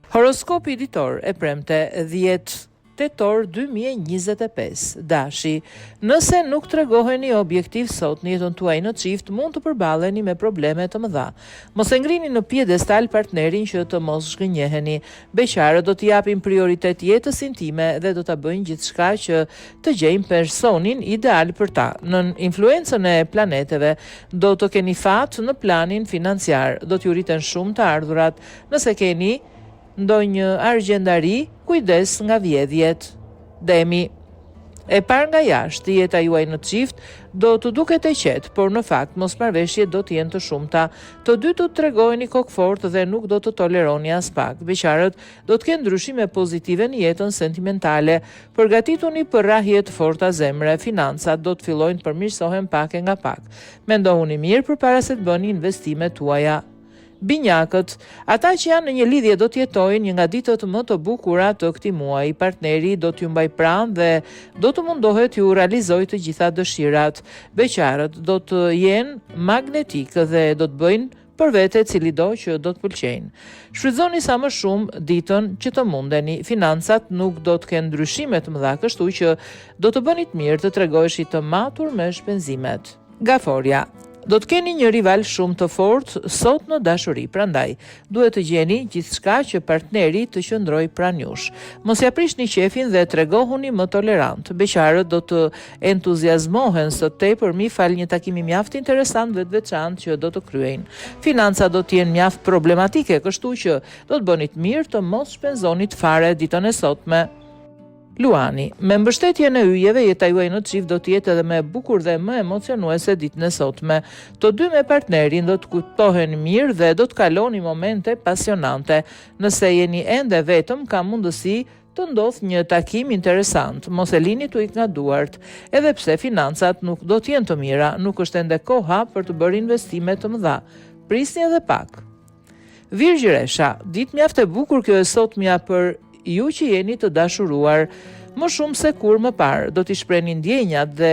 Horoskopi ditor e premte 10 tetor 2025. Dashi, nëse nuk tregoheni objektiv sot në jetën tuaj në çift, mund të përballeni me probleme të mëdha. Mos e ngrini në piedestal partnerin që të mos zhgënjeheni. Beqarët do t'i japin prioritet jetës intime dhe do ta bëjnë gjithçka që të gjejnë personin ideal për ta. Në influencën e planeteve do të keni fat në planin financiar, do t'ju rriten shumë të ardhurat. Nëse keni ndonjë argjendari, kujdes nga vjedhjet. Demi, e par nga jashtë, jeta juaj në çift do të duket e qetë, por në fakt mosmarrveshjet do të jenë të shumta. Të dy do të tregojeni kokfort dhe nuk do të toleroni as pak. Beqarët do të kenë ndryshime pozitive në jetën sentimentale. Përgatituni për rrahje të forta zemre. Financat do të fillojnë të përmirësohen pak e nga pak. Mendohuni mirë përpara se të bëni investimet tuaja. Binjakët, ata që janë në një lidhje do të jetojnë një nga ditët më të bukura të këtij muaji. Partneri do t'ju mbaj pranë dhe do të mundohet t'ju realizojë të gjitha dëshirat. Beqarët do të jenë magnetikë dhe do të bëjnë për vete cilido që do të pëlqejnë. Shfrytëzoni sa më shumë ditën që të mundeni. Financat nuk do të kenë ndryshime të mëdha, kështu që do të bëni të mirë të tregoheshi të matur me shpenzimet. Gaforia, do të keni një rival shumë të fortë sot në dashuri, prandaj duhet të gjeni gjithçka që partneri të qëndrojë pranë jush. Mos ja prishni qefin dhe tregohuni më tolerant. Beqarët do të entuziazmohen së tepërmi fal një takimi mjaft interesant dhe të veçantë që do të kryejnë. Financat do të jenë mjaft problematike, kështu që do të bëni të mirë të mos shpenzoni fare ditën e sotme. Luani, me mbështetjen e yjeve, jeta juaj në çift do të jetë edhe më e bukur dhe më emocionuese ditën e sotme. Të dy me partnerin do të kuptohen mirë dhe do të kaloni momente pasionante. Nëse jeni ende vetëm, ka mundësi të ndodhë një takim interesant. Mos e lini t'u ikë nga duart. Edhe pse financat nuk do të jenë të mira, nuk është ende koha për të bërë investime të mëdha. Prisni edhe pak. Virgjëresha, ditë mjaft e bukur kjo e sotmja për ju që jeni të dashuruar, më shumë se kur më parë, do t'i shprehni ndjenjat dhe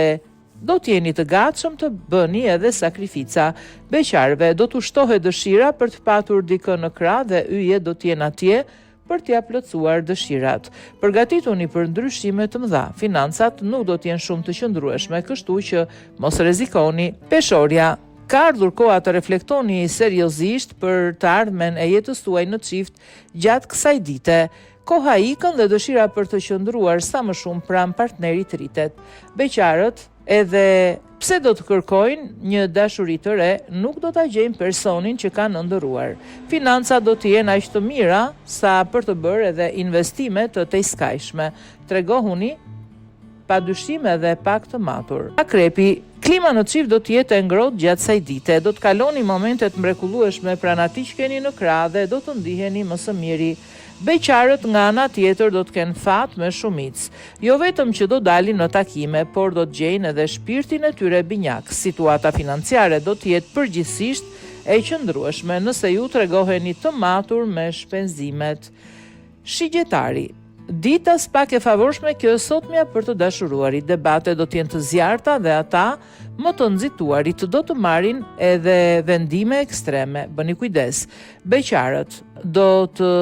do t'jeni të gatshëm të bëni edhe sakrifica. Beqarëve do t'u shtohet dëshira për të patur dikë në krah dhe yjet do t'jenë atje për t'ia plotësuar dëshirat. Përgatituni për ndryshime të mëdha. Financat nuk do t'jenë shumë të qëndrueshme, kështu që mos rrezikoni. Peshorja, ka ardhur koha të reflektoni seriozisht për të ardhmen e jetës tuaj në çift gjatë kësaj dite. Koha ikën dhe dëshira për të qëndruar sa më shumë pranë partnerit rritet. Beqarët, edhe pse do të kërkojnë një dashuri të re, nuk do ta gjejnë personin që kanë ëndërruar. Financat do të jenë aq të mira sa për të bërë edhe investime të tejskajshme. Tregohuni padyshim edhe pak të matur. Akrepi, klima në çift do të jetë e ngrohtë gjatë kësaj dite. Do të kaloni momente të mrekullueshme pranë atij që keni në krah dhe do të ndiheni më së miri. Beqarët nga ana tjetër do të kenë fat me shumicë. Jo vetëm që do dalin në takime, por do të gjejnë edhe shpirtin e tyre binjak. Situata financiare do të jetë përgjithsisht e qëndrueshme nëse ju tregoheni të matur me shpenzimet. Shigjetari, dita s'pak e favorshme kjo sotmja për të dashuruarit. Debate do të jenë të zjarta dhe ata më të nxituarit do të marrin edhe vendime ekstreme. Bëni kujdes. Beqarët do të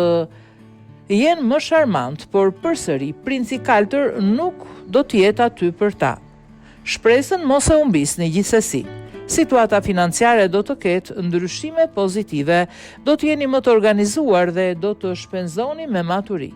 jenë më sharmant, por përsëri princi kaltër nuk do të jetë aty për ta. Shpresën mos e humbisni gjithsesi. Situata financiare do të ketë ndryshime pozitive, do të jeni më të organizuar dhe do të shpenzoni me maturi.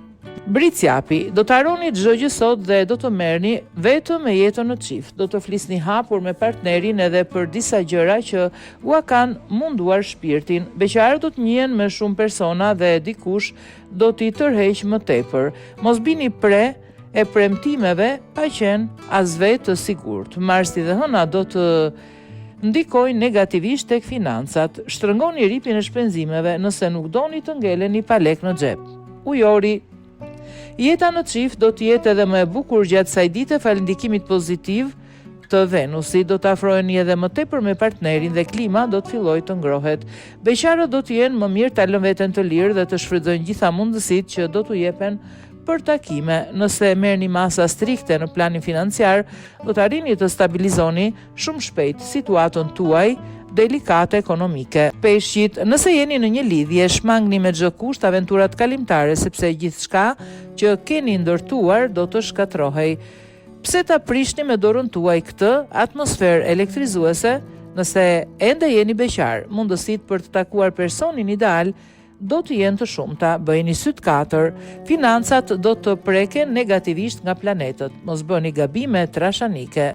Bricjapi, do të harroni çdo gjë sot dhe do të merrni vetëm me jetën në çift. Do të flisni hapur me partnerin edhe për disa gjëra që ua kanë munduar shpirtin. Beqarët do të njihen me shumë persona dhe dikush do t'i tërheq më tepër. Mos bini pre e premtimeve pa qenë as vetë të sigurt. Marsi dhe Hëna do të ndikojnë negativisht tek financat. Shtrëngoni ripin e shpenzimeve nëse nuk doni të ngeleni pa lek në xhep. Ujori, jeta në çift do të jetë edhe më e bukur gjatë kësaj dite falë ndikimit pozitiv të Venusit. Do të afroheni edhe më tepër me partnerin dhe klima do të fillojë të ngrohet. Beqarët do të jenë më mirë ta lënë veten të lirë dhe të shfrytëzojnë gjitha mundësitë që do t'u jepen për takime. Nëse merrni masa strikte në planin financiar, do të arrini të stabilizoni shumë shpejt situatën tuaj delikate ekonomike. Peshqit, nëse jeni në një lidhje, shmangni me çdo kusht aventurat kalimtare, sepse gjithçka që keni ndërtuar do të shkatrohej. Pse ta prishni me dorën tuaj këtë atmosferë elektrizuese? Nëse ende jeni beqar, mundësitë për të takuar personin ideal do të jenë të shumta. Bëjeni syt 4, financat do të preken negativisht nga planetët. Mos bëni gabime trashanike.